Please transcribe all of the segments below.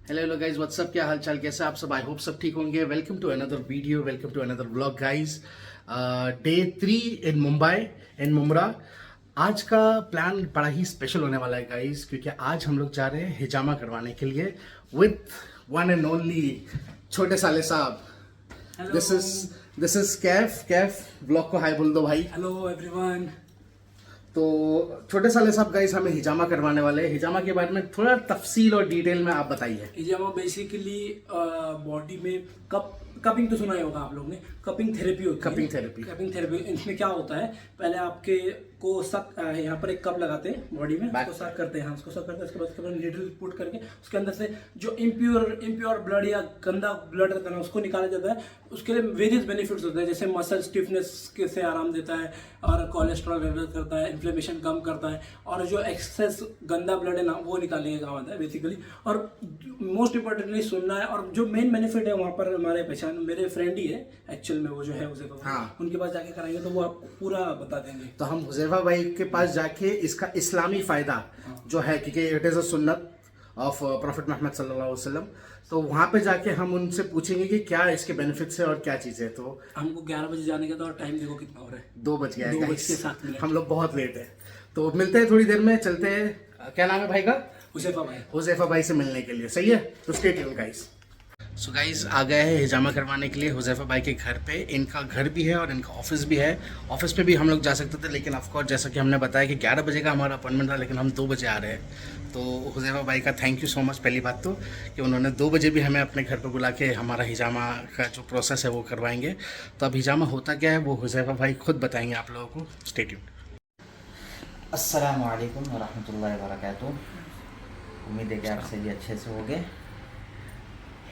Hello guys, WhatsApp, क्या हाल चाल, कैसे आप सब? आई होप सब ठीक होंगे। Welcome to another video, welcome to another vlog guys. Day 3 in Mumbai, in Mumbra. आज का प्लान बड़ा ही स्पेशल होने वाला है गाइस, क्योंकि आज हम लोग जा रहे हैं हिजामा करवाने के लिए विथ वन एंड ओनली छोटे साले साहब। Hello this is Kaif. Blog को हाय बोल दो भाई। Hello everyone. तो छोटे साले साहब गाइस हमें हिजामा करवाने वाले हैं। हिजामा के बारे में थोड़ा तफसील और डिटेल में आप बताइए। हिजामा बेसिकली बॉडी में कपिंग तो सुना ही होगा आप लोग ने। कपिंग थेरेपी होती है। कपिंग थेरेपी इसमें क्या होता है, पहले आपके को यहाँ पर एक कप लगाते हैं बॉडी में, उसको सक करते हैं। उसको सक करते हैं, उसके बाद नीडल पुट करके उसके अंदर से जो इम्प्योर ब्लड या गंदा ब्लड रहता है उसको निकाला जाता है। उसके लिए वेरियस बेनिफिट्स होते हैं, जैसे मसल स्टिफनेस के से आराम देता है और कोलेस्ट्रॉल लेवल करता है, इन्फ्लेमेशन कम करता है, और जो एक्सेस गंदा ब्लड है ना वो निकालने का काम आता है बेसिकली। और मोस्ट इंपॉर्टेंटली सुनना है, और जो मेन बेनिफिट है वहाँ पर हमारे पहचान मेरे फ्रेंड ही है एक्चुअल में, वो जो है उसे उनके पास जाके कराएंगे तो वो आपको पूरा बता देंगे। तो हम हुज़ैफा भाई के पास जाके इसका इस्लामी फ़ायदा जो है, क्योंकि इट इज़ अ सुन्नत ऑफ प्रॉफिट मोहम्मद सल्लल्लाहु अलैहि वसल्लम, तो वहाँ पे जाके हम उनसे पूछेंगे कि क्या इसके बेनिफिट्स है और क्या चीज़ है। तो हमको 11 बजे जाने का था, और टाइम देखो कितना हो रहा है, 2 बज गया है 2:07। हम लोग बहुत लेट है, तो मिलते हैं थोड़ी देर में। चलते हैं। क्या नाम है भाई का? हुज़ैफा भाई से मिलने के लिए। सही है, तो stay tuned guys. So guys आ गए हैं हिजामा करवाने के लिए हुज़ैफा भाई के घर पे। इनका घर भी है और इनका ऑफिस भी है। ऑफिस पे भी हम लोग जा सकते थे, लेकिन ऑफकोर्स जैसा कि हमने बताया कि 11 बजे का हमारा अपॉइंटमेंट था, लेकिन हम 2 बजे आ रहे हैं। तो हुज़ैफा भाई का थैंक यू सो मच। पहली बात तो कि उन्होंने 2 बजे भी हमें अपने घर पर बुला के हमारा हिजामा का जो प्रोसेस है वो करवाएंगे। तो अब हिजामा होता क्या है वो हुज़ैफा भाई खुद बताएंगे आप लोगों को। Stay tuned. अस्सलामु अलैकुम वरहमतुल्लाहि वबरकातुहू। उम्मीद है कि आप सभी अच्छे से होंगे।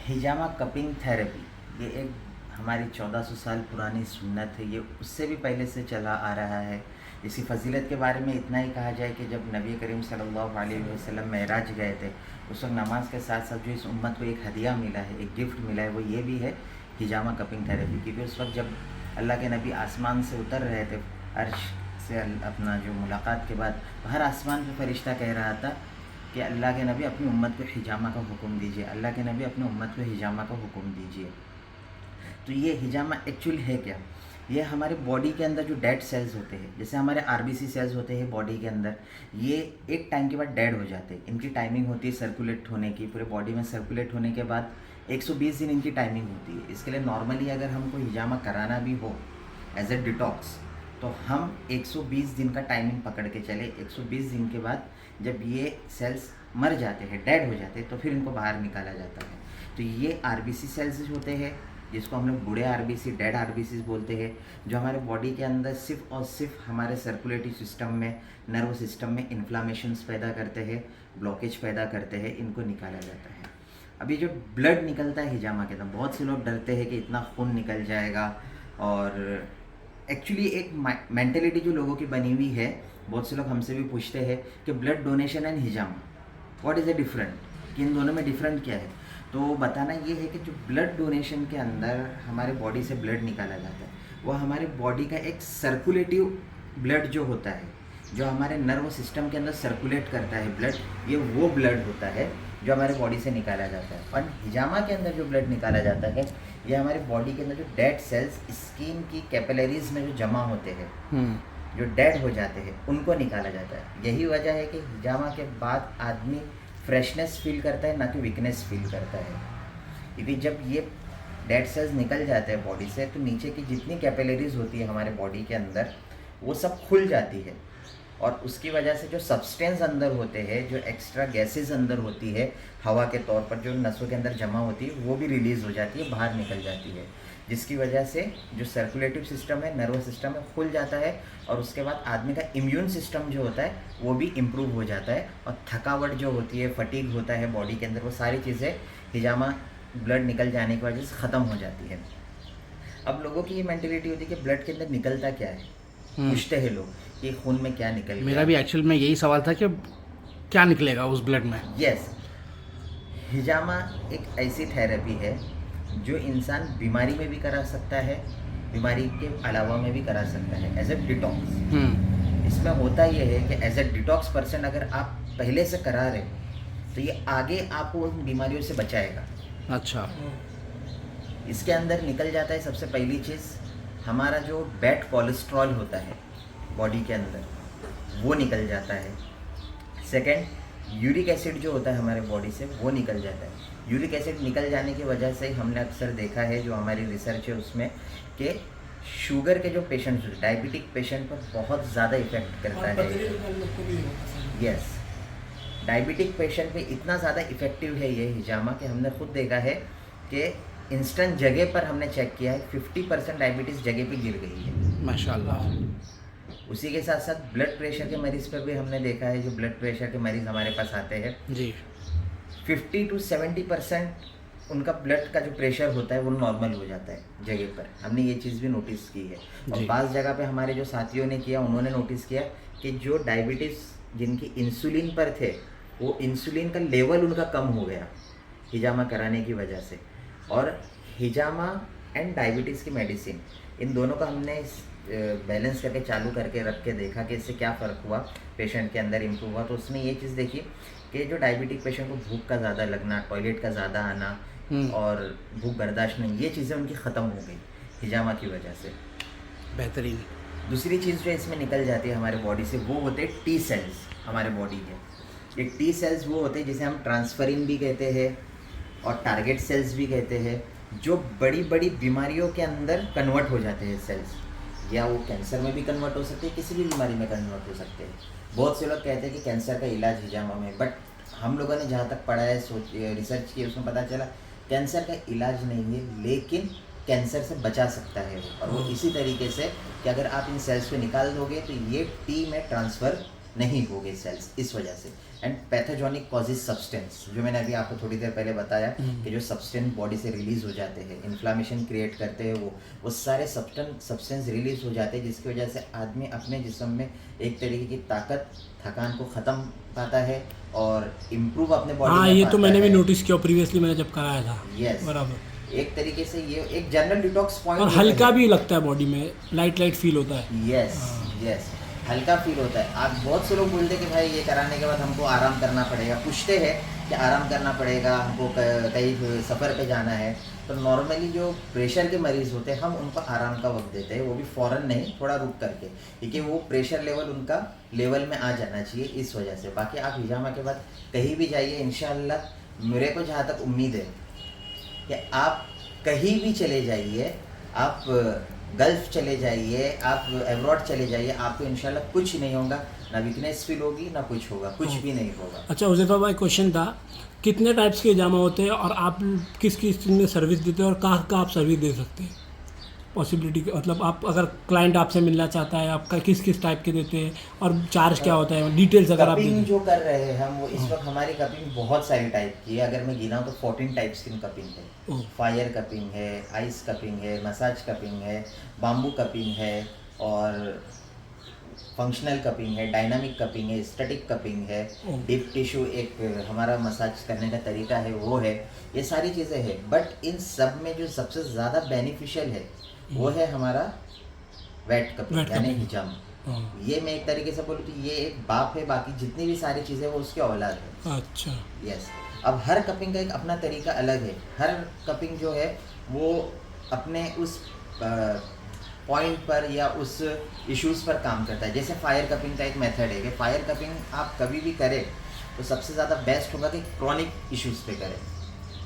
हिजामा कपिंग थेरेपी ये एक हमारी 1400 साल पुरानी सुन्नत है। ये उससे भी पहले से चला आ रहा है। इसकी फजीलत के बारे में इतना ही कहा जाए कि जब नबी करीम सल्लल्लाहु अलैहि वसल्लम मेराज गए थे, उस वक्त नमाज के साथ साथ जो इस उम्मत को एक हदिया मिला है, एक गिफ्ट मिला है, वो ये भी है हिजामा कपिंग थेरेपी। क्योंकि उस वक्त जब अल्लाह के नबी आसमान से उतर रहे थे अर्श से, अपना जो मुलाकात के बाद हर आसमान पे फरिश्ता कह रहा था कि अल्लाह के नबी अपनी उम्मत को हिजामा का हुक्म दीजिए, अल्लाह के नबी अपनी उम्मत को हिजामा का हुक्म दीजिए। तो ये हिजामा एक्चुअल है क्या? ये हमारे बॉडी के अंदर जो डेड सेल्स होते हैं, जैसे हमारे आरबीसी सेल्स होते हैं बॉडी के अंदर, ये एक टाइम के बाद डेड हो जाते हैं। इनकी टाइमिंग होती है सर्कुलेट होने की, पूरे बॉडी में सर्कुलेट होने के बाद 120 दिन इनकी टाइमिंग होती है। इसके लिए नॉर्मली अगर हमको हिजामा कराना भी हो एज ए डिटॉक्स, तो हम 120 दिन का टाइमिंग पकड़ के चले। 120 दिन के बाद जब ये सेल्स मर जाते हैं, डेड हो जाते हैं, तो फिर इनको बाहर निकाला जाता है। तो ये आरबीसी सेल्स होते हैं, जिसको हम लोग बूढ़े आरबीसी, डेड आरबीसी बोलते हैं, जो हमारे बॉडी के अंदर सिर्फ और सिर्फ हमारे सर्कुलेटरी सिस्टम में, नर्व सिस्टम में इन्फ्लामेशंस पैदा करते हैं, ब्लॉकेज पैदा करते हैं। इनको निकाला जाता है। अभी जो ब्लड निकलता है हिजामा के अंदर, बहुत से लोग डरते हैं कि इतना खून निकल जाएगा, और एक्चुअली एक मेंटेलिटी जो लोगों की बनी हुई है, बहुत से लोग हमसे भी पूछते हैं कि blood donation and hijama what is the different, कि इन दोनों में डिफरेंट क्या है। तो बताना ये है कि जो ब्लड डोनेशन के अंदर हमारे बॉडी से ब्लड निकाला जाता है, वो हमारे बॉडी का एक सर्कुलेटिव ब्लड जो होता है, जो हमारे नर्व सिस्टम के अंदर सर्कुलेट करता है ब्लड, ये वो ब्लड होता है जो हमारे बॉडी से निकाला जाता है। और हिजामा के अंदर जो ब्लड निकाला जाता है, ये हमारे बॉडी के अंदर जो डेड सेल्स स्किन की कैपिलरीज में जो जमा होते हैं, जो डेड हो जाते हैं, उनको निकाला जाता है। यही वजह है कि हिजामा के बाद आदमी फ्रेशनेस फील करता है, ना कि वीकनेस फील करता है। क्योंकि जब ये डेड सेल्स निकल जाते हैं बॉडी से, तो नीचे की जितनी कैपिलरीज होती है हमारे बॉडी के अंदर, वो सब खुल जाती है, और उसकी वजह से जो सब्सटेंस अंदर होते हैं, जो एक्स्ट्रा गैसेस अंदर होती है हवा के तौर पर, जो नसों के अंदर जमा होती है, वो भी रिलीज़ हो जाती है, बाहर निकल जाती है, जिसकी वजह से जो सर्कुलेटिव सिस्टम है, नर्वस सिस्टम है, खुल जाता है। और उसके बाद आदमी का इम्यून सिस्टम जो होता है वो भी इम्प्रूव हो जाता है, और थकावट जो होती है, फटीग होता है बॉडी के अंदर, वो सारी चीज़ें हिजामा ब्लड निकल जाने की वजह से ख़त्म हो जाती है। अब लोगों की ये मेंटेलिटी होती है कि ब्लड के अंदर निकलता क्या है, पूछते हैं लोग कि खून में क्या निकल गया। मेरा भी एक्चुअल में यही सवाल था कि क्या निकलेगा उस ब्लड में। यस, हिजामा एक ऐसी थेरेपी है जो इंसान बीमारी में भी करा सकता है, बीमारी के अलावा में भी करा सकता है, एज ए डिटॉक्स। इसमें होता यह है कि एज ए डिटॉक्स पर्सन अगर आप पहले से करा रहे, तो ये आगे आपको उन बीमारियों से बचाएगा। अच्छा। इसके अंदर निकल जाता है सबसे पहली चीज़ हमारा जो बैड कोलेस्ट्रॉल होता है बॉडी के अंदर, वो निकल जाता है। सेकंड, यूरिक एसिड जो होता है हमारे बॉडी से वो निकल जाता है। यूरिक एसिड निकल जाने की वजह से हमने अक्सर देखा है, जो हमारी रिसर्च है उसमें, कि शुगर के जो पेशेंट्स, डायबिटिक पेशेंट पर बहुत ज़्यादा इफेक्ट करता है। यस, डायबिटिक पेशेंट पे इतना ज़्यादा इफेक्टिव है ये हिजामा कि हमने खुद देखा है कि इंस्टेंट जगह पर हमने चेक किया है 50% डायबिटीज़ जगह पे गिर गई है माशाल्लाह। उसी के साथ साथ ब्लड प्रेशर के मरीज़ पर भी हमने देखा है, जो ब्लड प्रेशर के मरीज़ हमारे पास आते हैं जी, 50 to 70% उनका ब्लड का जो प्रेशर होता है वो नॉर्मल हो जाता है जगह पर। हमने ये चीज़ भी नोटिस की है। और बाज़ जगह पे हमारे जो साथियों ने किया, उन्होंने नोटिस किया कि जो डायबिटीज़ जिनकी इंसुलिन पर थे, वो इंसुलिन का लेवल उनका कम हो गया हिजामा कराने की वजह से। और हिजामा एंड डायबिटीज़ की मेडिसिन, इन दोनों का हमने बैलेंस करके चालू करके रख के देखा कि इससे क्या फ़र्क हुआ, पेशेंट के अंदर इम्प्रूव हुआ। तो उसमें ये चीज़ देखी कि जो डायबिटिक पेशेंट को भूख का ज़्यादा लगना, टॉयलेट का ज़्यादा आना और भूख बर्दाश्त नहीं, ये चीज़ें उनकी ख़त्म हो गई हिजामा की वजह से। बेहतरीन। दूसरी चीज़ जो इसमें निकल जाती है हमारे बॉडी से, वो होते हैं टी सेल्स हमारे बॉडी के। ये टी सेल्स वो होते हैं जिसे हम ट्रांसफरिन भी कहते हैं और टारगेट सेल्स भी कहते हैं, जो बड़ी बड़ी बीमारियों के अंदर कन्वर्ट हो जाते हैं सेल्स। या वो कैंसर में भी कन्वर्ट हो सकते हैं, किसी भी बीमारी में कन्वर्ट हो सकते हैं। बहुत से लोग कहते हैं कि कैंसर का इलाज हिजामा में, बट हम लोगों ने जहाँ तक पढ़ा है, रिसर्च की, उसमें पता चला कैंसर का इलाज नहीं है, लेकिन कैंसर से बचा सकता है वो। और वो इसी तरीके से कि अगर आप इन सेल्स को निकाल दोगे तो ये टी में ट्रांसफ़र नहीं होंगे सेल्स, इस वजह से। एंड पैथोजेनिक कॉजेज सब्सटेंस, जो मैंने अभी आपको थोड़ी देर पहले बताया कि जो सब्सटेंस बॉडी से रिलीज़ हो जाते हैं, इन्फ्लामेशन क्रिएट करते हैं, वो सारे सब्सटेंस रिलीज़ हो जाते हैं, जिसकी वजह से आदमी अपने जिस्म में एक तरीके की ताकत, थकान को ख़त्म पाता है और इम्प्रूव अपने बॉडी। हाँ, ये तो मैंने भी नोटिस किया प्रीवियसली, मैंने जब कराया था। यस, बराबर। एक तरीके से ये एक जनरल डिटॉक्स पॉइंट, और हल्का भी लगता है बॉडी में, लाइट फील होता है। यस, हल्का फील होता है। आप बहुत से लोग बोलते हैं कि भाई ये कराने के बाद हमको आराम करना पड़ेगा, पूछते हैं कि आराम करना पड़ेगा, हमको कहीं सफ़र पे जाना है। तो नॉर्मली जो प्रेशर के मरीज़ होते हैं, हम उनको आराम का वक्त देते हैं, वो भी फ़ौरन नहीं, थोड़ा रुक करके, क्योंकि वो प्रेशर लेवल उनका लेवल में आ जाना चाहिए, इस वजह से। बाकी आप हिजामा के बाद कहीं भी जाइए, इंशाअल्लाह मेरे को जहाँ तक उम्मीद है कि आप कहीं भी चले जाइए, आप गल्फ़ चले जाइए, आप एब्रॉड चले जाइए, आपको इंशाल्लाह कुछ नहीं होगा, ना वीकनेस फील होगी, ना कुछ होगा, कुछ भी नहीं होगा। अच्छा हुज़ैफा भाई, क्वेश्चन था, कितने टाइप्स के हिजामा होते हैं और आप किस किस चीज़ में सर्विस देते हैं और कहाँ कहाँ आप सर्विस दे सकते हैं? पॉसिबिलिटी, मतलब आप अगर क्लाइंट आपसे मिलना चाहता है, आपका किस किस टाइप के देते हैं और चार्ज क्या होता है, डिटेल्स अगर आप कपिंग जो कर रहे हैं हम, वो इस वक्त हमारी कपिंग बहुत सारी टाइप की है। अगर मैं गिनाऊँ तो 14 टाइप्स की कपिंग है। फायर कपिंग है, आइस कपिंग है, मसाज कपिंग है, बाम्बू कपिंग है और फंक्शनल कपिंग है, डायनामिक कपिंग है, स्टैटिक कपिंग है, डीप टिश्यू एक हमारा मसाज करने का तरीका है वो है। ये सारी चीज़ें हैं, बट इन सब में जो सबसे ज़्यादा बेनिफिशियल है वो है हमारा वेट कपिंग, यानी हिजामा। ये मैं एक तरीके से बोलूँ तो ये एक बाप है, बाकी जितनी भी सारी चीज़ें वो उसके औलाद है। अच्छा, यस। अब हर कपिंग का एक अपना तरीका अलग है। हर कपिंग जो है वो अपने उस पॉइंट पर या उस इश्यूज़ पर काम करता है। जैसे फायर कपिंग का एक मेथड है कि फायर कपिंग आप कभी भी करें तो सबसे ज़्यादा बेस्ट होगा कि क्रॉनिक इश्यूज़ पे करें।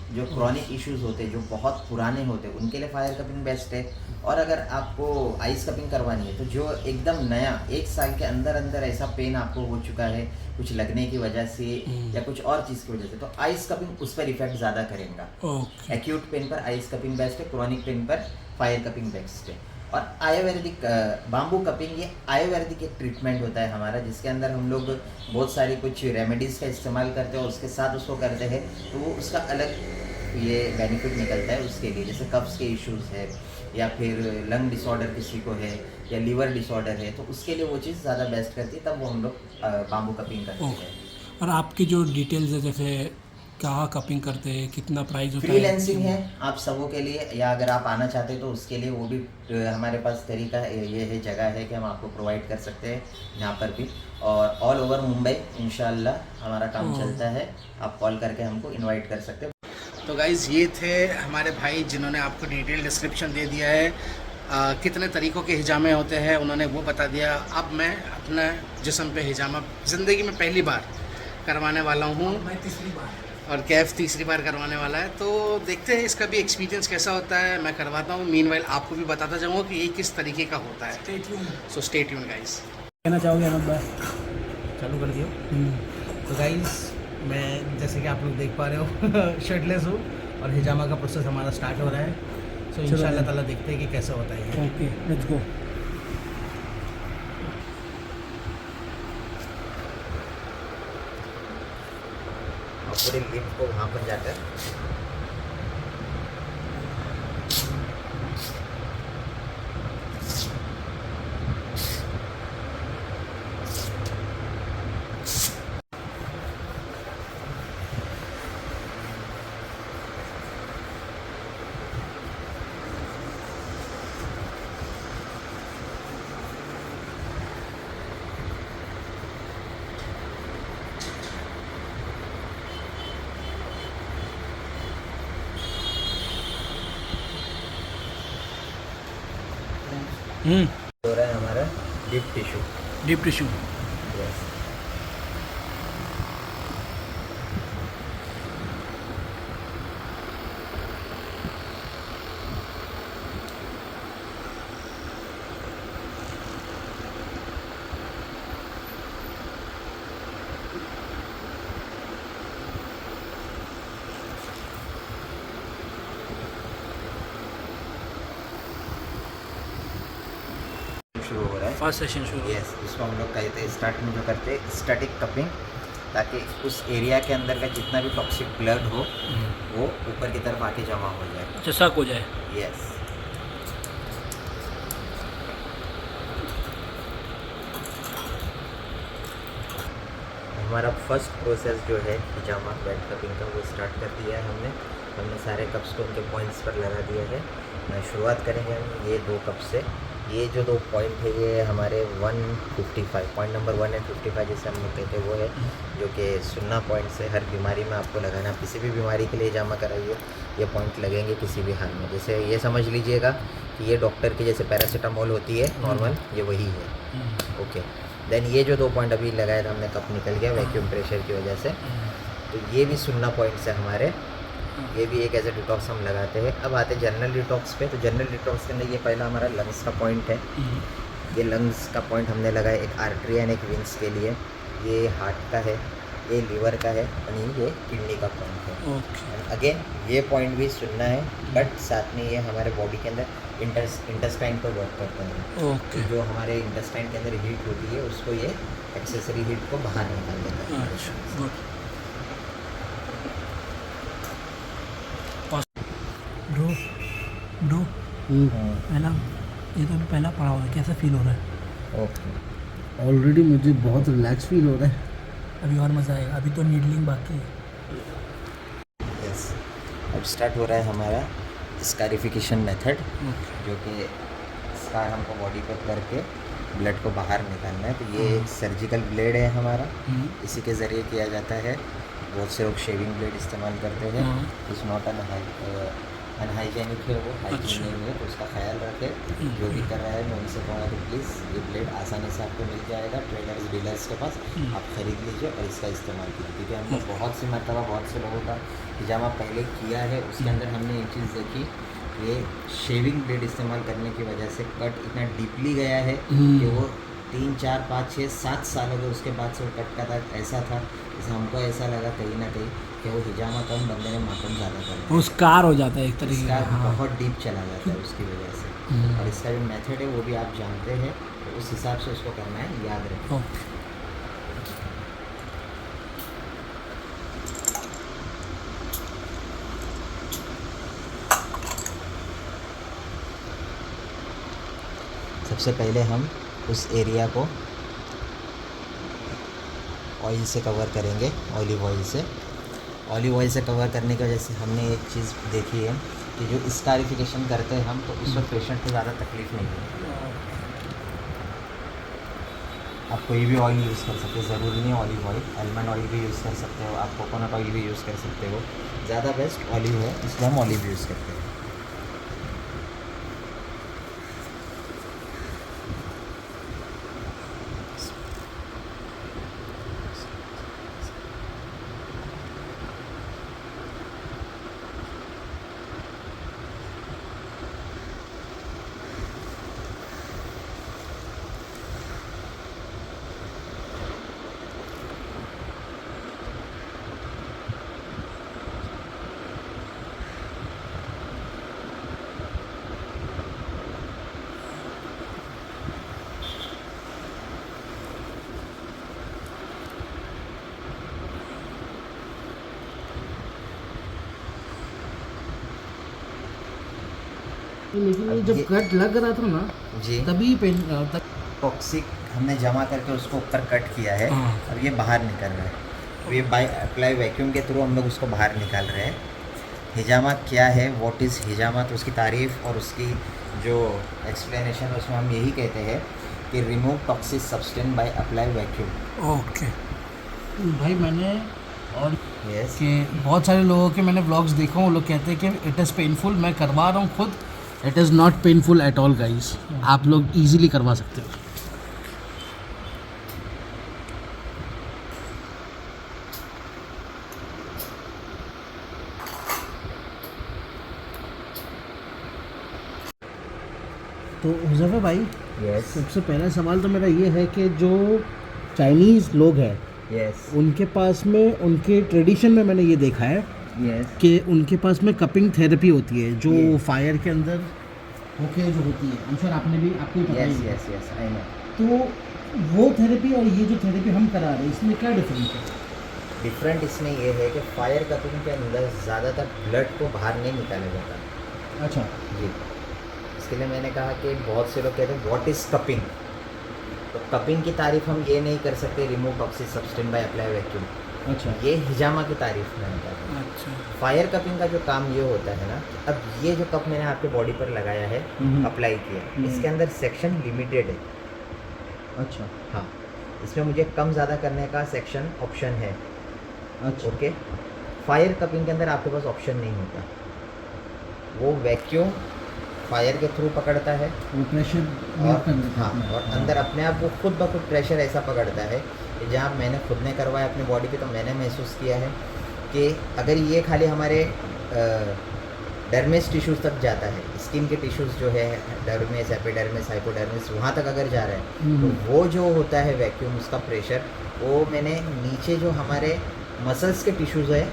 जो क्रॉनिक इश्यूज़ होते हैं, जो बहुत पुराने होते हैं, उनके लिए फायर कपिंग बेस्ट है। और अगर आपको आइस कपिंग करवानी है तो जो एकदम नया, 1 साल के अंदर अंदर ऐसा पेन आपको हो चुका है कुछ लगने की वजह से या कुछ और चीज़ की वजह से, तो आइस कपिंग उस पर इफेक्ट ज़्यादा करेगा। एक्यूट पेन पर आइस कपिंग बेस्ट है, क्रॉनिक पेन पर फायर कपिंग बेस्ट है। और आयुर्वेदिक बाम्बू कपिंग, ये आयुर्वेदिक एक ट्रीटमेंट होता है हमारा, जिसके अंदर हम लोग बहुत सारी कुछ रेमेडीज़ का इस्तेमाल करते हैं और उसके साथ उसको करते हैं, तो वो उसका अलग ये बेनिफिट निकलता है उसके लिए। जैसे कफ्स के इश्यूज़ है या फिर लंग डिसऑर्डर किसी को है या लीवर डिसऑर्डर है, तो उसके लिए वो चीज़ ज़्यादा बेस्ट करती है, तब वो हम लोग बाम्बू कपिंग करते हैं। और आपकी जो डिटेल्स है, जैसे क्या कपिंग करते हैं, कितना प्राइस होता है? फ्रीलांसिंग है आप सबों के लिए, या अगर आप आना चाहते हैं तो उसके लिए वो भी हमारे पास तरीका ये है, जगह है कि हम आपको प्रोवाइड कर सकते हैं यहाँ पर भी, और ऑल ओवर मुंबई इंशाल्लाह हमारा काम चलता है। आप कॉल करके हमको इनवाइट कर सकते हैं। तो गाइज़ ये थे हमारे भाई जिन्होंने आपको डिटेल डिस्क्रिप्शन दे दिया है, कितने तरीक़ों के हिजामे होते हैं उन्होंने वो बता दिया। अब मैं अपने जिस्म पे हिजामा ज़िंदगी में पहली बार करवाने वाला हूँ, मैं तीसरी बार, और कैफ तीसरी बार करवाने वाला है। तो देखते हैं इसका भी एक्सपीरियंस कैसा होता है, मैं करवाता हूँ। मीनवाइल आपको भी बताता जाऊँगा कि ये किस तरीके का होता है। Stay tune. So stay tune guys. कहना चाहोगे अहमद भाई? चालू कर दियो। तो गाइस मैं जैसे कि आप लोग देख पा रहे हो शर्टलेस हूँ और हिजामा का प्रोसेस हमारा स्टार्ट हो रहा है। सो इंशाल्लाह ताला देखते हैं कि कैसा होता है। Okay, let's go. पूरे लिफ्ट को वहाँ पर जाकर हो रहा है हमारा deep tissue. Deep tissue. Yes. शुरू हो रहा है फर्स्ट सेशन शुरू। यस। इसको हम लोग कहते हैं स्टार्ट में जो करते हैं स्टैटिक कपिंग, ताकि उस एरिया के अंदर का जितना भी टॉक्सिक ब्लड हो वो ऊपर की तरफ आके जमा हो जाए। अच्छा, सक हो जाए। यस। हमारा फर्स्ट प्रोसेस जो है हिजामा बेड कपिंग का वो स्टार्ट कर दिया है हमने सारे कप्स को उनके पॉइंट्स पर लगा दिया है। शुरुआत करेंगे हम ये 2 कप से। ये जो 2 पॉइंट है ये हमारे 155 पॉइंट नंबर 1 एंड 55 जैसे हम लोग कहते हैं वो है, जो कि सुन्ना पॉइंट से हर बीमारी में आपको लगाना। किसी भी बीमारी के लिए हिजामा कराइए ये पॉइंट लगेंगे किसी भी हाल में। जैसे ये समझ लीजिएगा कि ये डॉक्टर की जैसे पैरासीटामोल होती है नॉर्मल, ये वही है। ओके। देन ये जो 2 पॉइंट अभी लगाया था हमने, कप निकल गया वैक्यूम प्रेशर की वजह से, तो ये भी सुन्ना पॉइंट से हमारे, ये भी एक ऐसे डिटॉक्स हम लगाते हैं। अब आते हैं जनरल डिटॉक्स पे। तो जनरल डिटॉक्स के अंदर ये पहला हमारा लंग्स का पॉइंट है। ये लंग्स का पॉइंट हमने लगाया एक आर्टरी एंड एक विंग्स के लिए। ये हार्ट का है, ये लीवर का है, और ये किडनी का पॉइंट है। ओके। अगेन ये पॉइंट भी सुनना है, बट साथ में ये हमारे बॉडी के अंदर इंटेस्टाइन पर वर्क करते हैं। ओके। जो हमारे इंटेस्टाइन के अंदर हीट होती है उसको ये एक्सेसरी हीट को बाहर निकाल देता है। अच्छा, गुड। ब्रो पहला, ये तो पहला पढ़ा हुआ है, कैसा फील हो रहा है? ओके। ऑलरेडी मुझे बहुत रिलैक्स फील हो रहा है। अभी और मज़ा आएगा, अभी तो नीडलिंग बाकी है। यस। अब स्टार्ट हो रहा है हमारा स्कारिफिकेशन मेथड, जो कि स्कार हमको बॉडी पर करके ब्लड को बाहर निकालना है। तो ये एक सर्जिकल ब्लेड है हमारा, इसी के ज़रिए किया जाता है। बहुत से लोग शेविंग ब्लेड इस्तेमाल करते हैं। इस नॉट अनहाइजेनिक है, वो हाइजीन नहीं है, तो उसका ख्याल रखें। जो भी कर रहा है मैं उनसे कहूँगा कि प्लीज़ ये ब्लेड आसानी से आपको मिल जाएगा ट्रेडर्स डीलर्स के पास, आप ख़रीद लीजिए और इसका इस्तेमाल कीजिए। क्योंकि हमने बहुत सी मरतबा बहुत से लोगों का हिजामा पहले किया है, उसके अंदर हमने एक चीज़ देखी, ये शेविंग ब्लेड इस्तेमाल करने की वजह से कट इतना डीपली गया है कि वो 3, 4, 5, 6, 7 साल हो गए उसके बाद से वो कट का दाग ऐसा था, जैसे हमको ऐसा लगा कहीं ना कहीं कि वो हिजामा कम बंदे ने मातम ज़्यादा कर वो स्कार हो जाता है एक तरीके इसका का। हाँ। बहुत डीप चला जाता है उसकी वजह से। और इसका जो मेथड है वो भी आप जानते हैं, तो उस हिसाब से उसको करना है, याद रखें। ओके। सबसे पहले हम उस एरिया को ऑयल से कवर करेंगे, ऑलिव ऑयल से। ऑलिव ऑयल से कवर करने की वजह से हमने एक चीज़ देखी है कि जो स्कारिफिकेशन करते हैं हम, तो उस वक्त पेशेंट को ज़्यादा तकलीफ नहीं होती। आप कोई भी ऑयल यूज़ कर सकते हो, ज़रूरी नहीं ऑलिव ऑयल, आलमंड ऑयल भी यूज़ कर सकते हो, आप कोकोनट ऑयल भी यूज़ कर सकते हो। ज़्यादा बेस्ट ऑलिव है, इसलिए हम ऑलिव यूज़ करते हैं। लेकिन ये जब कट लग रहा था ना जी, तभी पेन टॉक्सिक हमने जमा करके उसको ऊपर कट किया है। हाँ। अब ये बाहर निकल रहा है, अब ये बाय अप्लाई वैक्यूम के थ्रू हम लोग उसको बाहर निकाल रहे हैं। हिजामा क्या है, व्हाट इज़ हिजामा, तो उसकी तारीफ़ और उसकी जो एक्सप्लेनेशन है उसमें हम यही कहते हैं कि remove toxic substance by apply vacuum. Okay. भाई मैंने और यस, कि बहुत सारे लोगों के मैंने व्लॉग्स देखा हूँ, वो लोग कहते हैं कि इट इज़ पेनफुल। मैं करवा रहा हूँ खुद, it is not painful at all guys. आप लोग इजीली करवा सकते हो। तो हुज़ैफा भाई, यस, सबसे पहला सवाल तो मेरा ये है कि जो चाइनीज़ लोग हैं यस, उनके पास में, उनके ट्रेडिशन में मैंने ये देखा है यस, कि उनके पास में कपिंग थेरेपी होती है जो Yes. फायर के अंदर होके जो होती है। सर आपने भी, आपको ही पता यस, ही है। Yes, yes, I know. तो वो थेरेपी और ये जो थेरेपी हम करा रहे हैं इसमें क्या डिफरेंस है? डिफरेंट इसमें ये है कि फायर कपिंग के अंदर ज़्यादातर ब्लड को बाहर नहीं निकाला जाता। अच्छा, जी, इसके लिए मैंने कहा कि बहुत से लोग कहते हैं व्हाट इज़ कपिंग, तो कपिंग की तारीफ हम ये नहीं कर सकते remove toxic substance by apply vacuum, अच्छा, ये हिजामा की तारीफ में होता है। अच्छा। फायर कपिंग का जो काम ये होता है ना, अब ये जो कप मैंने आपके बॉडी पर लगाया है, अप्लाई किया, इसके अंदर सेक्शन लिमिटेड है। अच्छा, हाँ, इसमें मुझे कम ज़्यादा करने का सेक्शन ऑप्शन है। अच्छा, ओके, फायर कपिंग के अंदर आपके पास ऑप्शन नहीं होता, वो वैक्यूम फायर के थ्रू पकड़ता है वो प्रेशर और हाँ, और अंदर अपने आप वो खुद ब खुद प्रेशर ऐसा पकड़ता है कि जहाँ मैंने खुद ने करवाया अपनी बॉडी पे, तो मैंने महसूस किया है कि अगर ये खाली हमारे डर्मिस टिश्यूज़ तक जाता है, स्किन के टिश्यूज़ जो है डर्मिस, एपिडर्मिस, हाइपोडर्मिस, वहाँ तक अगर जा रहा है, तो वो जो होता है वैक्यूम, उसका प्रेशर, वो मैंने नीचे जो हमारे मसल्स के टिश्यूज़ है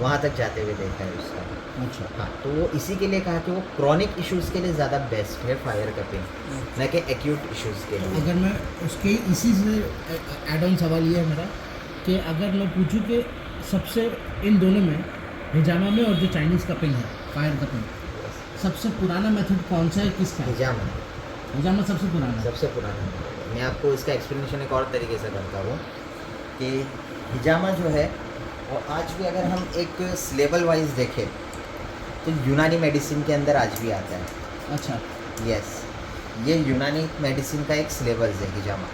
वहाँ तक जाते हुए देखा है उसका। अच्छा, हाँ, तो वो इसी के लिए कहा कि वो क्रॉनिक इश्यूज़ के लिए ज़्यादा बेस्ट है फायर कपिंग, न कि एक्यूट इश्यूज़ के लिए। अगर मैं उसके इसी से एड ऑन सवाल ये है मेरा कि अगर मैं पूछूं कि सबसे इन दोनों में, हिजामा में और जो चाइनीज़ कपिंग है, फायर कपिंग, सबसे पुराना मेथड कौन सा है, किसका है? हिजामा हिजामा सबसे पुराना है। सबसे पुराना है। मैं आपको इसका एक्सप्लेनेशन एक और तरीके से करता हूँ कि हिजामा जो है वो आज भी अगर हम एक लेवल वाइज देखें तो यूनानी मेडिसिन के अंदर आज भी आता है। अच्छा, यस, ये यूनानी मेडिसिन का एक सिलेबस है हिजामा।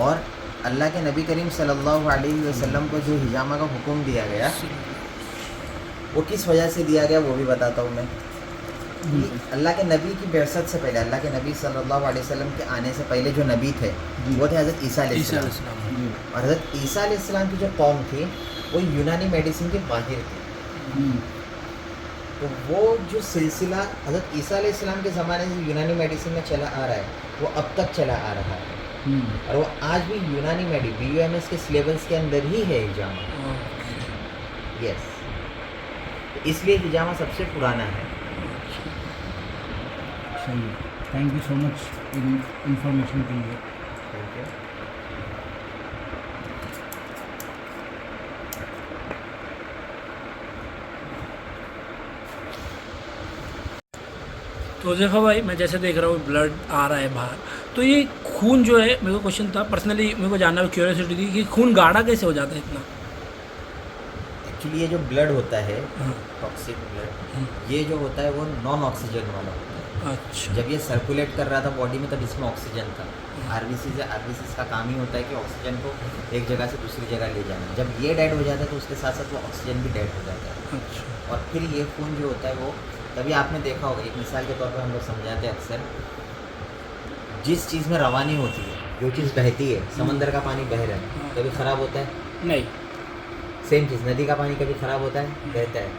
और अल्लाह के नबी करीम सल्लल्लाहु अलैहि वसल्लम को जो हिजामा का हुक्म दिया गया, वो किस वजह से दिया गया वो भी बताता हूँ मैं। कि अल्लाह के नबी की बेअसत से पहले, अल्लाह के नबी सल्लल्लाहु अलैहि वसल्लम के आने से पहले जो नबी थे वो थे हज़रत ईसा अलैहिस्सलाम। और हज़रत ईसा अलैहिस्सलाम की जो कौम थी वो यूनानी मेडिसिन के माहिर थे। तो वो जो सिलसिला हज़रत ईसा अलैहिस्सलाम के ज़माने से यूनानी मेडिसिन में चला आ रहा है, वो अब तक चला आ रहा है। और वो आज भी यूनानी BUMS के सिलेबस के अंदर ही है हिजामा। यस, इसलिए हिजामा सबसे पुराना है। सही है। Thank you so much information के लिए। Thank you. तो देखो भाई, मैं जैसे देख रहा हूँ ब्लड आ रहा है बाहर, तो ये खून जो है, मेरे को क्वेश्चन था पर्सनली, मेरे को जानना क्यूरियोसिटी थी कि खून गाढ़ा कैसे हो जाता है इतना? एक्चुअली ये जो ब्लड होता है टॉक्सिक ब्लड, ये जो होता है वो नॉन ऑक्सीजन वाला होता है। अच्छा। जब ये सर्कुलेट कर रहा था बॉडी में तब इसमें ऑक्सीजन था। आरबीसी का काम ही होता है कि ऑक्सीजन को एक जगह से दूसरी जगह ले जाना। जब ये डेड हो जाता है तो उसके साथ साथ वो ऑक्सीजन भी डेड हो जाता है। अच्छा। और फिर ये खून जो होता है वो, तभी आपने देखा होगा, एक मिसाल के तौर पर हम लोग समझाते हैं अक्सर, जिस चीज़ में रवानी होती है, जो चीज़ बहती है, समंदर का पानी बह रहा है, कभी ख़राब होता है? नहीं। सेम चीज़, नदी का पानी कभी ख़राब होता है? बहता है।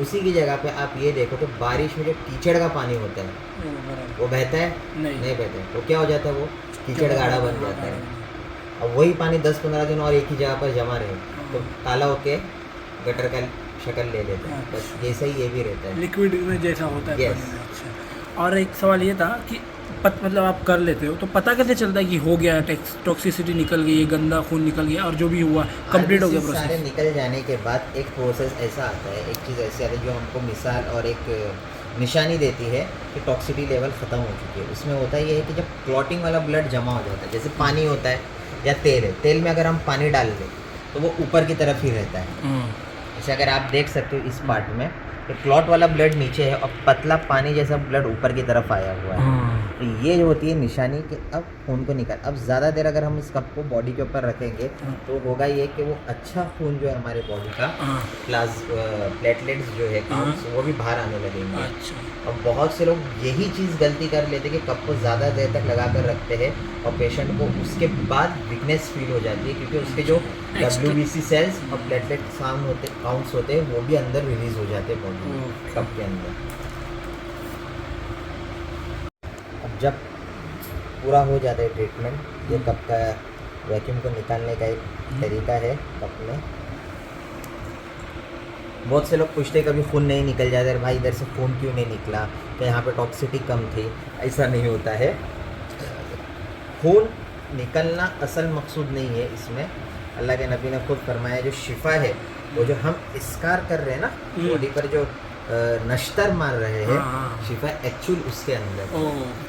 उसी की जगह पे आप ये देखो कि बारिश में जो कीचड़ का पानी होता है वो बहता है? नहीं बहता है। तो क्या हो जाता है? वो कीचड़ गाढ़ा बन जाता है। अब वही पानी 10-15 दिन और एक ही जगह पर जमा रहे तो काला होके गटर का शक्ल ले लेता है। बस जैसा ही ये भी रहता है, लिक्विड में जैसा होता है। Yes. पानी में। अच्छा। और एक सवाल ये था कि मतलब आप कर लेते हो तो पता कैसे चलता है कि हो गया, टॉक्सिसिटी निकल गई, गंदा खून निकल गया और जो भी हुआ कंप्लीट हो गया RBC सारे प्रोसेस? निकल जाने के बाद एक प्रोसेस ऐसा आता है, एक चीज़ ऐसी आती है जो हमको मिसाल और एक निशानी देती है कि टॉक्सिसिटी लेवल ख़त्म हो चुकी है। उसमें होता ये है कि जब क्लॉटिंग वाला ब्लड जमा हो जाता है, जैसे पानी होता है या तेल है, तेल में अगर हम पानी डाल दें तो वो ऊपर की तरफ ही रहता है। जैसे अगर आप देख सकते हो इस पार्ट में तो क्लॉट वाला ब्लड नीचे है और पतला पानी जैसा ब्लड ऊपर की तरफ आया हुआ है। तो ये जो होती है निशानी कि अब खून को निकाल। अब ज़्यादा देर अगर हम इस कप को बॉडी के ऊपर रखेंगे तो होगा ये कि वो अच्छा खून जो है हमारे बॉडी का प्लेटलेट्स जो है काउंट्स वो भी बाहर आने लगेंगे। अच्छा। और बहुत से लोग यही चीज़ गलती कर लेते हैं कि कप को ज़्यादा देर तक लगा कर रखते हैं और पेशेंट को उसके बाद वीकनेस फील हो जाती है, क्योंकि उसके जो WBC सेल्स और प्लेटलेट काउंट्स होते हैं वो भी अंदर रिलीज हो जाते हैं बॉडी में, कप के अंदर। अब जब पूरा हो जाता है ट्रीटमेंट, ये कप का वैक्यूम को निकालने का एक तरीका है कप में। बहुत से लोग पूछते कभी खून नहीं निकल जाता है, भाई इधर से खून क्यों नहीं निकला, तो यहाँ पे टॉक्सिसिटी कम थी। ऐसा नहीं होता है, खून निकलना असल मकसूद नहीं है इसमें। अल्लाह के नबी ने खुद फरमाया जो शिफा है वो जो हम इसकार कर रहे हैं ना बॉडी पर, जो नश्तर मार रहे हैं, शिफा एक्चुअल उसके अंदर।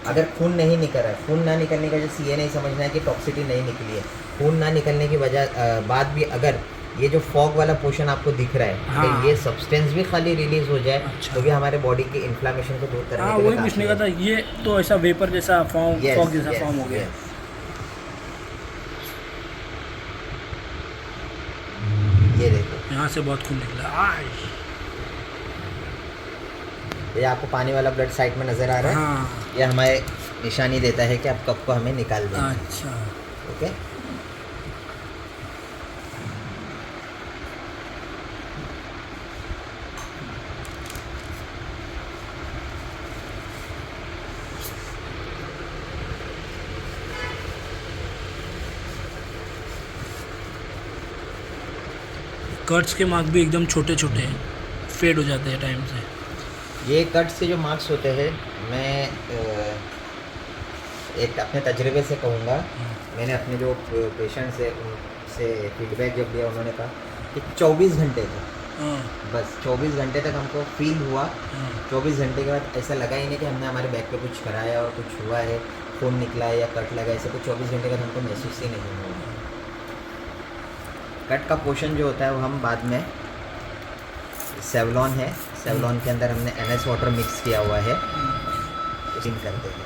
अगर खून नहीं निकल रहा है, खून ना निकलने का जैसे ये नहीं समझना है कि टॉक्सिसिटी नहीं निकली है। खून ना निकलने की वजह बाद भी अगर ये जो फॉग वाला पोर्शन आपको दिख रहा है कि ये सब्सटेंस भी खाली रिलीज हो जाए तो भी हमारे बॉडी के इन्फ्लामेशन को दूर करने के लिए वही पूछने का था। ये तो ऐसा वेपर जैसा फॉर्म, फॉग जैसा फॉर्म हो गया। ये देखो यहाँ से बहुत खून निकला। ये आपको पानी वाला ब्लड साइड में नज़र आ रहा है, ये हमारे निशानी देता है कि अब कप को हमें निकाल देना। अच्छा। ओके। कट्स के मार्क भी एकदम छोटे छोटे फेड हो जाते हैं टाइम से। ये कट्स के जो मार्क्स होते हैं, मैं एक अपने तजर्बे से कहूँगा, मैंने अपने जो पेशेंट्स है उनसे फीडबैक जब दिया, उन्होंने कहा कि 24 घंटे तक, बस 24 घंटे तक हमको फील हुआ। 24 घंटे के बाद ऐसा लगा ही नहीं कि हमने हमारे बैक पे कुछ कराया और कुछ हुआ है, खून निकला है या कट लगा, ऐसा कुछ 24 घंटे के बाद हमको महसूस ही नहीं हुआ। कट का पोर्शन जो होता है वो हम बाद में, सेवलॉन है, सेवलॉन के अंदर हमने NS वाटर मिक्स किया हुआ है, क्लीन करते हैं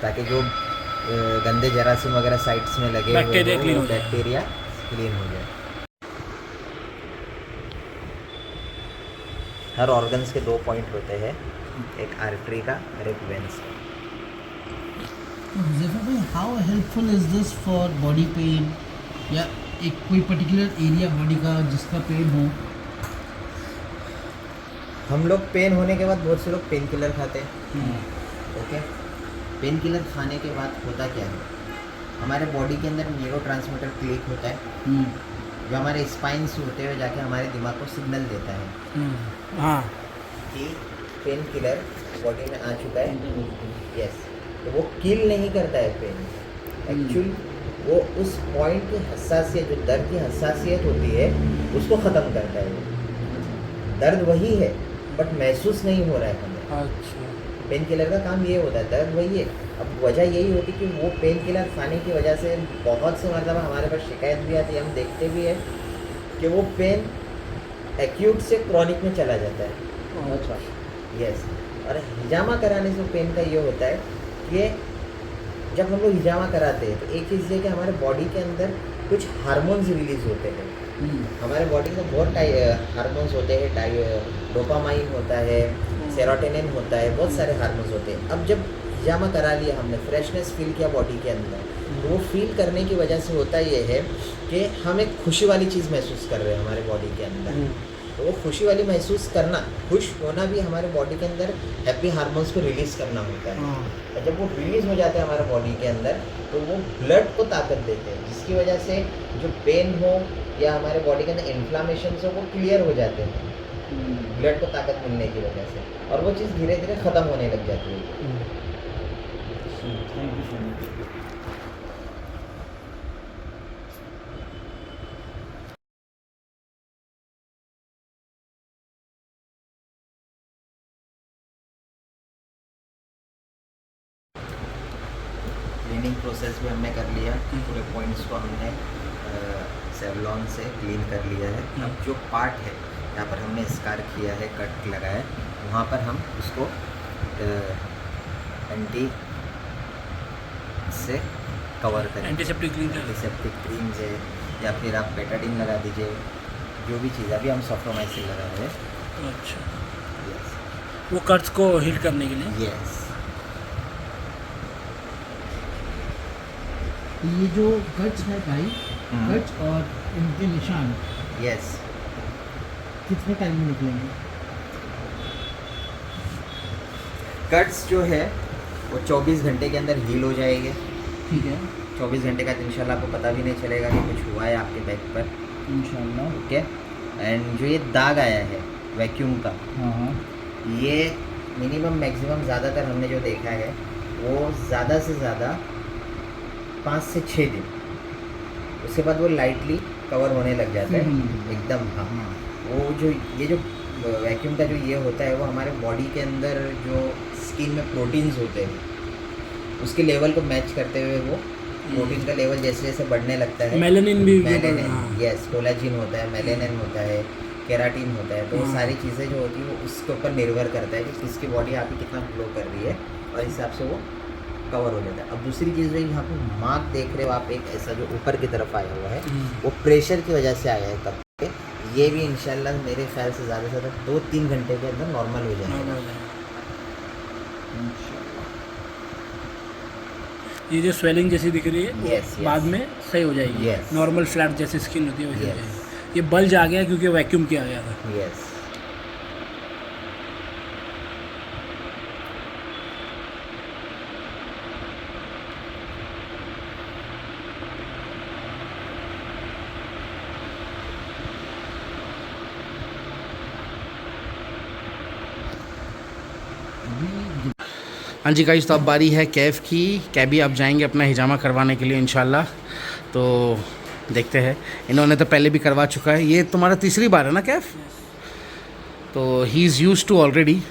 ताकि जो गंदे जरासीम वगैरह साइड्स में लगे हुए बैक्टीरिया क्लीन हो जाए। हर ऑर्गन्स के 2 पॉइंट होते हैं, एक आर्टरी का और एक वेंस का। How helpful is this for body pain या एक कोई पर्टिकुलर एरिया बॉडी का जिसका पेन हो? हम लोग पेन होने के बाद बहुत से लोग पेन किलर खाते हैं। ओके, पेन किलर खाने के बाद होता क्या है, हमारे बॉडी के अंदर न्यूरोट्रांसमीटर क्लिक होता है जो हमारे स्पाइन से होते हुए जाके हमारे दिमाग को सिग्नल देता है कि पेन किलर बॉडी में आ चुका है। यस, तो वो किल नहीं करता है पेन, एक्चुअल वो उस पॉइंट की हसासियत, जो दर्द की हसासियत होती है, उसको ख़त्म करता है। दर्द वही है बट महसूस नहीं हो रहा है हमें। अच्छा। पेन किलर का काम ये होता है, दर्द वही है। अब वजह यही होती है कि वो पेन किलर खाने की वजह से बहुत से मतलब हमारे पास शिकायत भी आती है, हम देखते भी है कि वो पेन एक्यूट से क्रॉनिक में चला जाता है. अच्छा. यस. और हिजामा कराने से पेन का ये होता है कि जब हम लोग हिजामा कराते हैं तो एक चीज़ ये कि हमारे बॉडी के अंदर कुछ हार्मोन्स रिलीज होते हैं. हमारे बॉडी में बहुत हार्मोन्स होते हैं. डोपामाइन होता है, सेरोटोनिन होता है, बहुत सारे हार्मोन्स होते हैं. अब जब हिजामा करा लिया हमने, फ्रेशनेस फील किया बॉडी के अंदर, तो वो फील करने की वजह से होता ये है कि हम एक खुशी वाली चीज़ महसूस कर रहे हैं हमारे बॉडी के अंदर. तो वो खुशी वाली महसूस करना, खुश होना भी हमारे बॉडी के अंदर हैप्पी हार्मोन्स को रिलीज़ करना होता है. और जब वो रिलीज़ हो जाते हैं हमारे बॉडी के अंदर तो वो ब्लड को ताकत देते हैं, जिसकी वजह से जो पेन हो या हमारे बॉडी के अंदर इन्फ्लामेशन हो वो क्लियर हो जाते हैं ब्लड को ताकत मिलने की वजह से. और वो चीज़ धीरे धीरे ख़त्म होने लग जाती है. क्लीनिंग प्रोसेस भी हमने कर लिया. पूरे पॉइंट्स को हमने सेवलॉन से क्लीन कर लिया है. अब जो पार्ट है यहाँ पर हमने स्कार किया है, कट लगाया है, वहाँ पर हम उसको एंटी से कवर करें. एंटीसेप्टिक क्रीम है या फिर आप बेटाडीन लगा दीजिए, जो भी चीज़. अभी हम सॉफ्टोमाइसिन लगा रहे हैं. अच्छा, यस. वो कट्स को हील करने के लिए. यस. ये जो कट्स है भाई, कट्स और इनके निशान यस. कितने टाइम में निकलेंगे? कट्स जो है वो 24 घंटे के अंदर हील हो जाएंगे. ठीक है. 24 घंटे का इंशाल्लाह आपको पता भी नहीं चलेगा कि कुछ हुआ है आपके बैक पर. इंशाल्लाह. ओके. एंड जो ये दाग आया है वैक्यूम का, हाँ. ये मिनिमम मैक्सिमम ज़्यादातर हमने जो देखा है वो ज़्यादा से ज़्यादा 5 से 6 दिन, उसके बाद वो लाइटली कवर होने लग जाता है एकदम. हाँ. वो जो ये जो वैक्यूम का जो ये होता है वो हमारे बॉडी के अंदर जो स्किन में प्रोटीन्स होते हैं उसके लेवल को मैच करते हुए वो प्रोटीन का लेवल जैसे जैसे बढ़ने लगता है. मेलानिन भी. यस. कोलाजिन होता है, मेलानिन होता है, केराटिन होता है. तो वो सारी चीज़ें जो होती है वो उसके ऊपर निर्भर करता है कि किसकी बॉडी आपकी कितना ग्लो कर रही है और इस हिसाब से वो कवर हो जाता है. अब दूसरी चीज़ जो यहाँ पे मार्क देख रहे हो आप, एक ऐसा जो ऊपर की तरफ आया हुआ है वो प्रेशर की वजह से आया है कप पे. ये भी इंशाल्लाह मेरे ख्याल से ज़्यादा 2-3 घंटे के अंदर नॉर्मल हो जाएगा. ये जो स्वेलिंग जैसी दिख रही है Yes, बाद में सही हो जाएगी. Yes. नॉर्मल फ्लैट जैसी स्किन होती है वैसे हो Yes. जाएगी. ये बल्ज आ गया क्योंकि वैक्यूम किया गया था. यस. हाँ जी गाइस, तो अब बारी है कैफ की. कैबी आप जाएंगे अपना हिजामा करवाने के लिए इंशाल्लाह. तो देखते हैं. इन्होंने तो पहले भी करवा चुका है. ये तुम्हारा तीसरी बार है ना कैफ? तो he is use to already.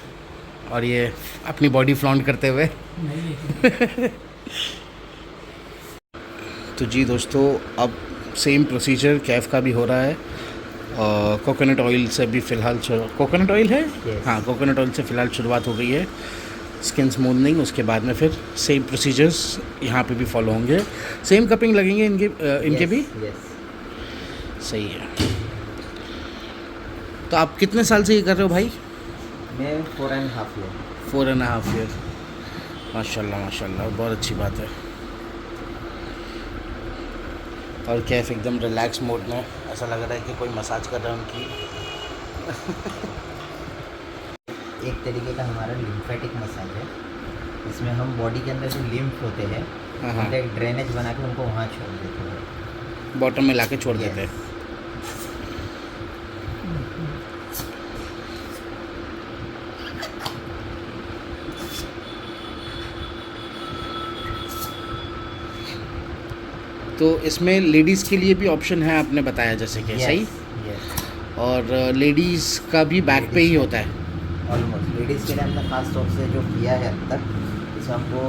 और ये अपनी बॉडी फ्लॉन्ट करते हुए. तो जी दोस्तों, अब सेम प्रोसीजर कैफ का भी हो रहा है. और कोकोनट ऑयल से भी फ़िलहाल कोकोनट ऑयल है. Yes. हाँ, कोकोनट ऑयल से फ़िलहाल शुरुआत हो गई है. स्किन स्मूथनिंग, उसके बाद में फिर सेम प्रोसीजर्स यहाँ पे भी फॉलो होंगे. सेम कपिंग लगेंगे इनके भी. यस. सही है. तो आप कितने साल से ये कर रहे हो भाई? मैं 4.5 ईयर. 4.5 ईयर. माशाल्लाह माशाल्लाह, बहुत अच्छी बात है. और कैफ एकदम रिलैक्स मोड में, ऐसा लग रहा है कि कोई मसाज कर रहा है उनकी. एक तरीके का हमारा लिम्फेटिक मसाज है. इसमें हम बॉडी के अंदर जो लिम्फ होते हैं उनका एक ड्रेनेज बना के उनको वहाँ छोड़ देते हैं, बॉटम में लाके छोड़ देते हैं. तो इसमें लेडीज़ के लिए भी ऑप्शन है, आपने बताया जैसे कि. सही. यस. और लेडीज़ का भी बैक पे ही होता है. ऑलमोस्ट लेडीज़ के लिए हमने खास तौर से जो किया है अब तक, मीन्स हमको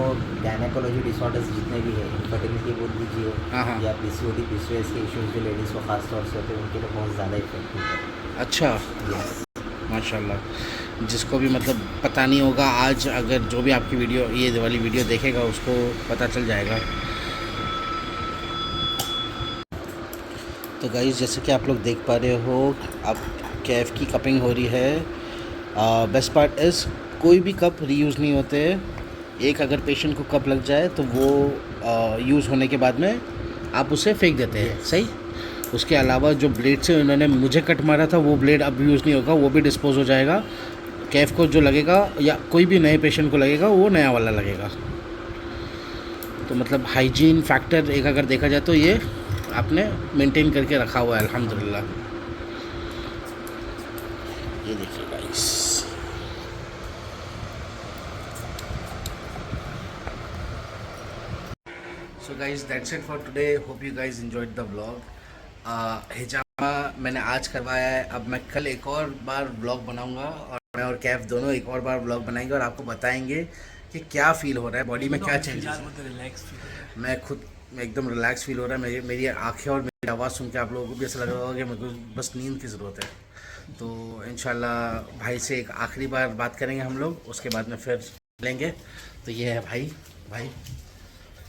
गायनेकोलॉजी डिसऑर्डर्स जितने भी है, इनफर्टिलिटी बोल लीजिए हाँ। या PCOD PCOS के इश्यूज जो लेडीज़ को खास तौर से होते हैं उनके लिए बहुत ज़्यादा इफेक्टिव है। अच्छा, माशाल्लाह। जिसको भी मतलब पता नहीं होगा, आज अगर जो भी आपकी वीडियो ये वाली वीडियो देखेगा उसको पता चल जाएगा। तो गाइस जैसे कि आप लोग देख पा रहे हो, अब कैफ की कपिंग हो रही है। बेस्ट पार्ट इज़ कोई भी कप रीयूज़ नहीं होते। एक अगर पेशेंट को कप लग जाए तो वो यूज़ होने के बाद में आप उसे फेंक देते हैं, सही। उसके अलावा जो ब्लेड से उन्होंने मुझे कट मारा था वो ब्लेड अब यूज़ नहीं होगा, वो भी डिस्पोज हो जाएगा। कैफ को जो लगेगा या कोई भी नए पेशेंट को लगेगा वो नया वाला लगेगा। तो मतलब हाइजीन फैक्टर एक अगर देखा जाए तो ये आपने मेंटेन करके रखा हुआ है अल्हम्दुलिल्लाह। ये देखिए guys, so guys that's it for today. Hope you guys enjoyed the vlog. हिजामा मैंने आज करवाया है, अब मैं कल एक और बार व्लॉग बनाऊंगा और मैं और कैफ दोनों एक और बार व्लॉग बनाएंगे और आपको बताएंगे कि क्या फ़ील हो रहा है, बॉडी में क्या चेंजेस है। मैं खुद एकदम रिलैक्स फील हो रहा है। मेरी आंखें और मेरी आवाज़ सुन के आप लोगों को भी ऐसा लग रहा होगा कि मेरे को बस नींद की ज़रूरत है। तो इंशाल्लाह भाई से एक आखिरी बार बात करेंगे हम लोग, उसके बाद में फिर लेंगे। तो ये है भाई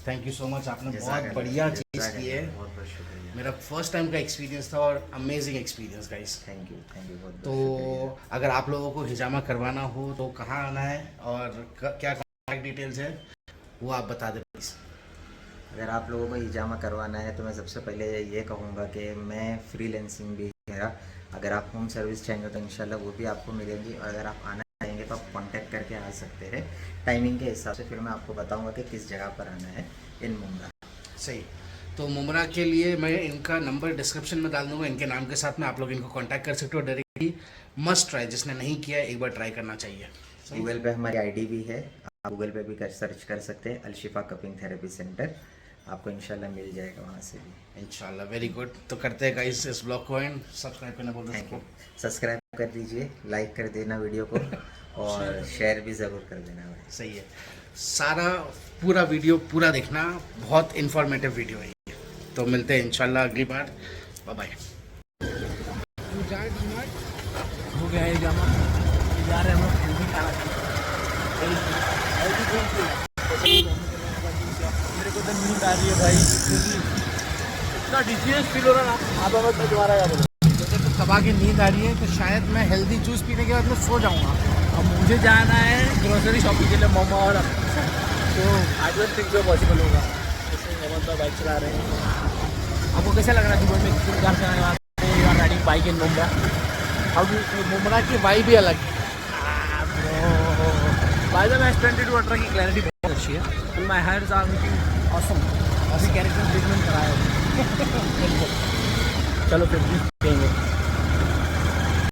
थैंक यू सो मच, आपने बहुत बढ़िया चीज़ की है। बहुत बहुत शुक्रिया। मेरा फर्स्ट टाइम का एक्सपीरियंस था और amazing experience guys. Thank you बहुत तो अगर आप लोगों को हिजामा करवाना हो तो कहाँ आना है और क्या कॉन्टैक्ट डिटेल्स है वो आप बता दें प्लीज़। अगर आप लोगों को हिजामा करवाना है तो मैं सबसे पहले ये कहूँगा कि मैं फ्रीलांसिंग भी मेरा, अगर आप होम सर्विस चाहेंगे तो इंशाल्लाह वो भी आपको मिलेगी। और अगर आप आना चाहेंगे तो आप कांटेक्ट करके आ सकते हैं टाइमिंग के हिसाब से, फिर मैं आपको बताऊंगा कि किस जगह पर आना है इन मुमरा। सही। तो मुमरा के लिए मैं इनका नंबर डिस्क्रिप्शन में डाल दूंगा, इनके नाम के साथ में आप लोग इनको कांटेक्ट कर सकते हो डायरेक्टली। मस्ट ट्राई, जिसने नहीं किया एक बार ट्राई करना चाहिए। गूगल पे हमारी आईडी भी है, आप गूगल पे भी सर्च कर सकते हैं अलशिफा कपिंग थेरेपी सेंटर, आपको इंशाल्लाह मिल जाएगा वहाँ से भी इंशाल्लाह। Very good. तो करते हैं गाइस इस ब्लॉग को एंड सब्सक्राइब करना बोल थैंक यू। सब्सक्राइब कर दीजिए, लाइक कर देना वीडियो को और शेयर भी ज़रूर कर देना भाई। सही है। सारा पूरा वीडियो पूरा देखना, बहुत इन्फॉर्मेटिव वीडियो है ये। तो मिलते हैं इंशाल्लाह अगली बार। Bye bye. हो गया है जामा, जा रहे हैं हम लोग हेल्दी खाना खाने। मेरे को तो नींद आ रही है भाई, क्योंकि इतना डिजीनेस फील हो रहा है। आप अगर मैं दोबारा याद मुझे तो कबा की नींद आ रही है, तो शायद मैं हेल्दी जूस पीने के बाद मैं सो जाऊँगा। अब मुझे जाना है ग्रोसरी शॉपिंग के लिए मोमो, और तो I don't think so possible होगा। जैसे हेमंत भाई बाइक चला रहे हैं, आपको कैसा लग रहा है दुबई में 3 कार चलाने वाले you are riding bike in Mumbai? अब मुमरा की वाइब भी अलग है। By the way S22 ultra की क्लैरिटी बहुत अच्छी है, and my hairs are looking awesome. अभी कैरेक्टर ट्रीटमेंट कराया है। चलो फिर